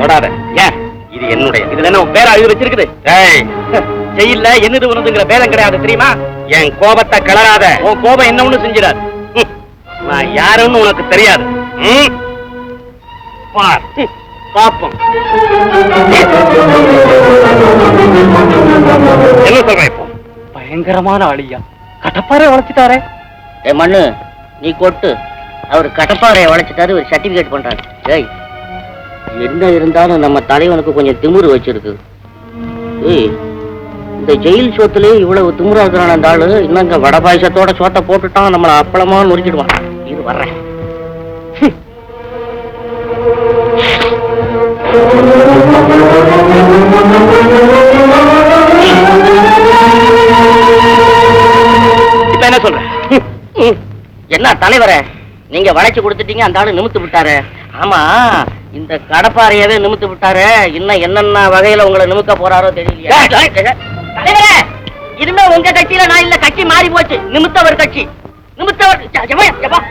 தொடாத. ஏன்? இது என்னுடைய. இதுல என்ன பேர அழுது வச்சிருக்குது? ஜெயில என்னது உனதுங்கிற பேதம் கிடையாது தெரியுமா? என் கோபத்தை கிளறாத. உன் கோபம் என்ன ஒண்ணு செஞ்சிடாது. நான் யாருன்னு உனக்கு தெரியாது. பார் பாப்போம். என்ன சொல்ற இப்போ? பயங்கரமான ஆளியா, கடப்பாறை உழைச்சிட்டாரே. ஏ மண்ணு, நீ கொட்டு. அவர் கடப்பாறையை உழைச்சிட்டாரு, ஒரு சர்டிபிகேட் பண்றாரு. ஏய், என்ன இருந்தாலும் நம்ம தலைவனுக்கு கொஞ்சம் திமிரு வச்சிருக்கு. ஏய், இந்த ஜெயில் சோத்துலயே இவ்வளவு திமிரா இருக்கிறான் அந்த ஆளு. இன்னங்க வட பாயசத்தோட சோத்தை போட்டுட்டான், நம்மளை அப்பளமா நொறுக்கிடுவான். இது வர்றேன். இப்ப என்ன சொல்ற? என்ன தலைவரே, நீங்க வளைச்சு கொடுத்துட்டீங்க, அந்த ஆளு நிமித்து விட்டாரு. ஆமா, இந்த கடப்பாறையவே நிமித்து விட்டாரு. இன்னும் என்னென்ன வகையில உங்களை நிமிக்க போறாரோ தெரியலையா? தலைவரே, இனிமே உங்க கட்சியில நான் இல்ல, கட்சி மாறி போச்சு. நிமித்தவர் கட்சி, நிமித்தவர்.